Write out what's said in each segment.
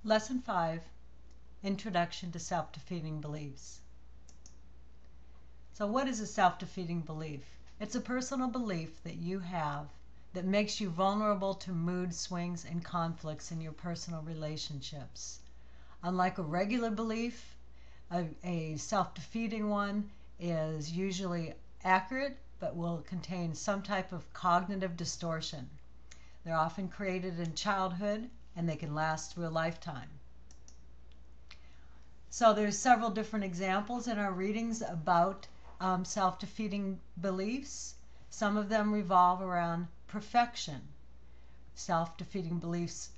Lesson 5, Introduction to Self-Defeating Beliefs. So what is a self-defeating belief? It's a personal belief that you have that makes you vulnerable to mood swings and conflicts in your personal relationships. Unlike a regular belief, a self-defeating one is usually accurate but will contain some type of cognitive distortion. They're often created in childhood and they can last through a lifetime. So there's several different examples in our readings about self-defeating beliefs. Some of them revolve around perfection. Self-defeating beliefs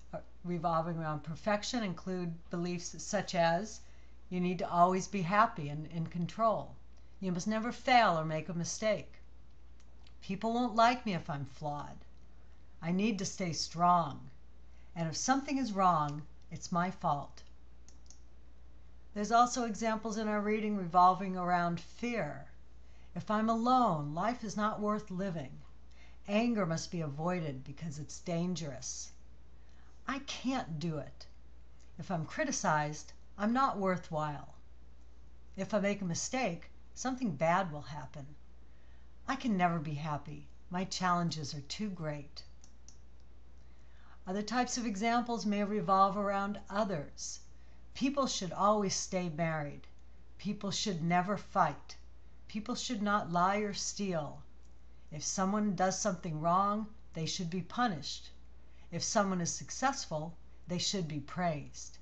revolving around perfection include beliefs such as you need to always be happy and in control. You must never fail or make a mistake. People won't like me if I'm flawed. I need to stay strong. And if something is wrong, it's my fault. There's also examples in our reading revolving around fear. If I'm alone, life is not worth living. Anger must be avoided because it's dangerous. I can't do it. If I'm criticized, I'm not worthwhile. If I make a mistake, something bad will happen. I can never be happy. My challenges are too great. Other types of examples may revolve around others. People should always stay married. People should never fight. People should not lie or steal. If someone does something wrong, they should be punished. If someone is successful, they should be praised.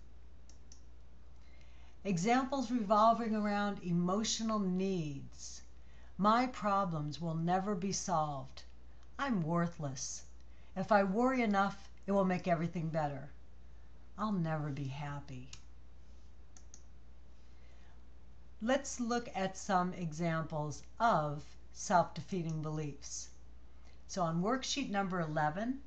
Examples revolving around emotional needs. My problems will never be solved. I'm worthless. If I worry enough, it will make everything better. I'll never be happy. Let's look at some examples of self-defeating beliefs. So on worksheet number 11,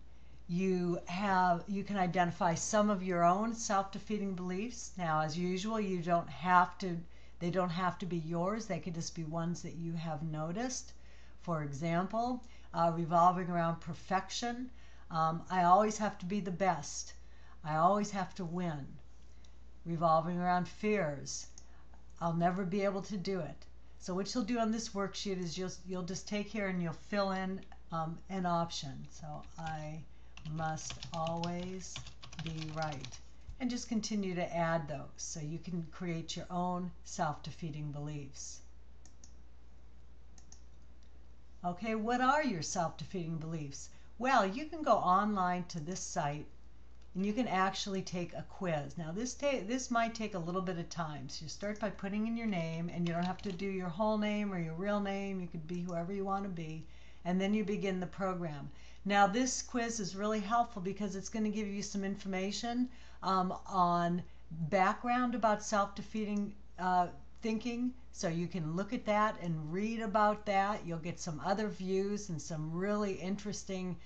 you can identify some of your own self-defeating beliefs. Now, as usual, they don't have to be yours. They could just be ones that you have noticed. For example, revolving around perfection. I always have to be the best. I always have to win. Revolving around fears. I'll never be able to do it. So what you'll do on this worksheet is you'll just take here and you'll fill in an option. So I must always be right. And just continue to add those so you can create your own self-defeating beliefs. Okay, what are your self-defeating beliefs? Well, you can go online to this site and you can actually take a quiz. Now this might take a little bit of time. So you start by putting in your name, and you don't have to do your whole name or your real name. You could be whoever you want to be. And then you begin the program. Now this quiz is really helpful because it's going to give you some information on background about self-defeating thinking. So you can look at that and read about that. You'll get some other views and some really interesting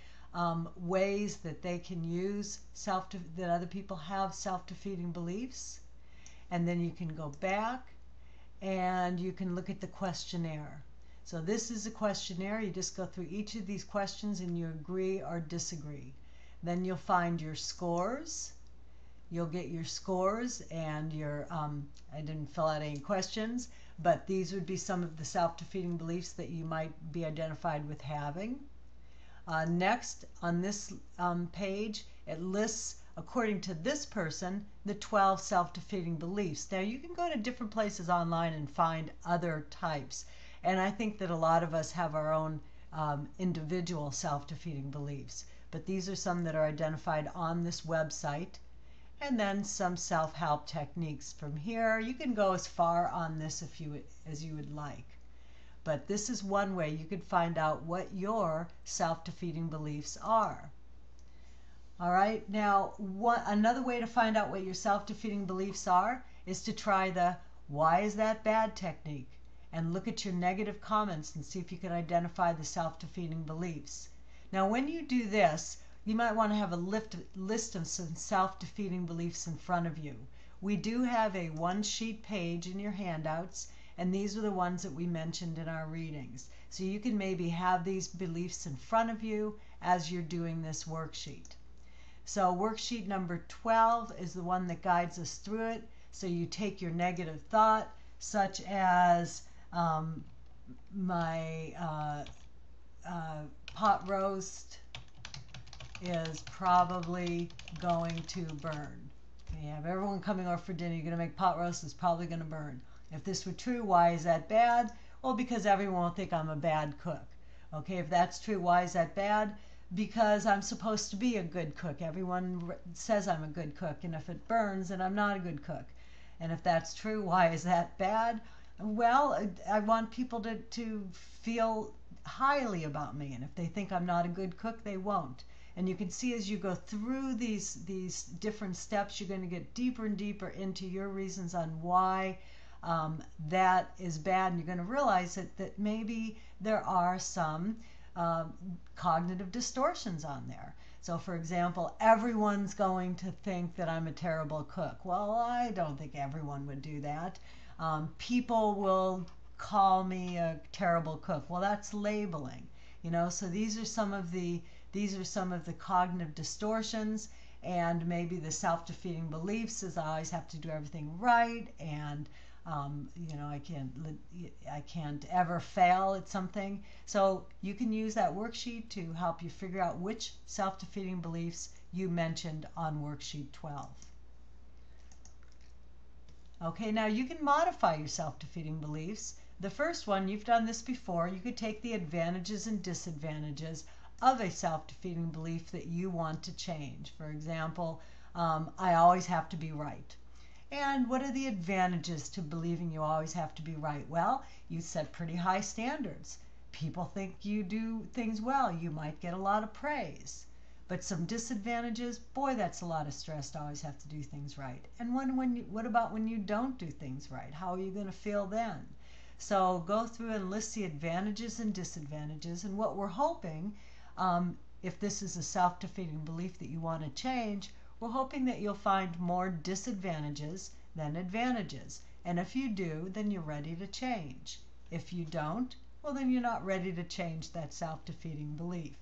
ways that they can use that other people have self-defeating beliefs. And then you can go back and you can look at the questionnaire. So this is a questionnaire. You just go through each of these questions and you agree or disagree. Then you'll find your scores. You'll get your scores and your, I didn't fill out any questions, but these would be some of the self-defeating beliefs that you might be identified with having. Next, on this page, it lists, according to this person, the 12 self-defeating beliefs. Now, you can go to different places online and find other types. And I think that a lot of us have our own individual self-defeating beliefs. But these are some that are identified on this website. And then some self-help techniques from here. You can go as far on this as you would like. But this is one way you could find out what your self-defeating beliefs are. All right, now another way to find out what your self-defeating beliefs are is to try the "why is that bad" technique and look at your negative comments and see if you can identify the self-defeating beliefs. Now when you do this, you might want to have a list of some self-defeating beliefs in front of you. We do have a one-sheet page in your handouts, and these are the ones that we mentioned in our readings. So you can maybe have these beliefs in front of you as you're doing this worksheet. So worksheet number 12 is the one that guides us through it. So you take your negative thought, such as my pot roast is probably going to burn. You have everyone coming over for dinner, you're going to make pot roast, it's probably going to burn. If this were true, why is that bad? Well, because everyone will think I'm a bad cook. Okay, if that's true, why is that bad? Because I'm supposed to be a good cook. Everyone says I'm a good cook, and if it burns, then I'm not a good cook. And if that's true, why is that bad? Well, I want people to feel highly about me, and if they think I'm not a good cook, they won't. And you can see as you go through these different steps, you're going to get deeper and deeper into your reasons on why that is bad, and you're going to realize that maybe there are some cognitive distortions on there. So for example, everyone's going to think that I'm a terrible cook. Well, I don't think everyone would do that. People will call me a terrible cook. Well, that's labeling, you know. So these are some of the cognitive distortions, and maybe the self-defeating beliefs is I always have to do everything right, and you know, I can't ever fail at something. So you can use that worksheet to help you figure out which self-defeating beliefs you mentioned on worksheet 12. Okay, now you can modify your self-defeating beliefs. The first one, you've done this before, you could take the advantages and disadvantages of a self-defeating belief that you want to change. For example, I always have to be right. And what are the advantages to believing you always have to be right? Well, you set pretty high standards. People think you do things well. You might get a lot of praise. But some disadvantages, boy, that's a lot of stress to always have to do things right. And what about when you don't do things right? How are you going to feel then? So go through and list the advantages and disadvantages. And what we're hoping, if this is a self-defeating belief that you want to change, we're hoping that you'll find more disadvantages than advantages. And if you do, then you're ready to change. If you don't, well, then you're not ready to change that self-defeating belief.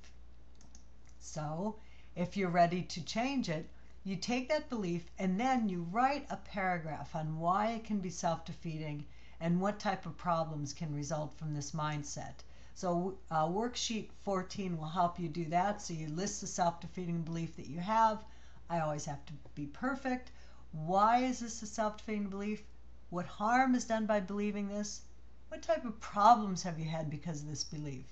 So if you're ready to change it, you take that belief and then you write a paragraph on why it can be self-defeating and what type of problems can result from this mindset. So worksheet 14 will help you do that. So you list the self-defeating belief that you have. I always have to be perfect. Why is this a self-defeating belief? What harm is done by believing this? What type of problems have you had because of this belief?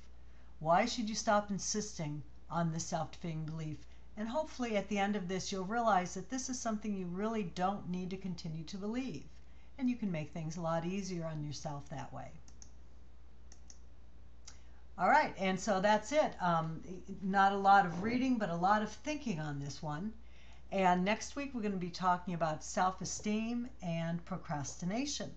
Why should you stop insisting on this self-defeating belief? And hopefully at the end of this, you'll realize that this is something you really don't need to continue to believe. And you can make things a lot easier on yourself that way. All right, and so that's it. Not a lot of reading, but a lot of thinking on this one. And next week, we're going to be talking about self-esteem and procrastination.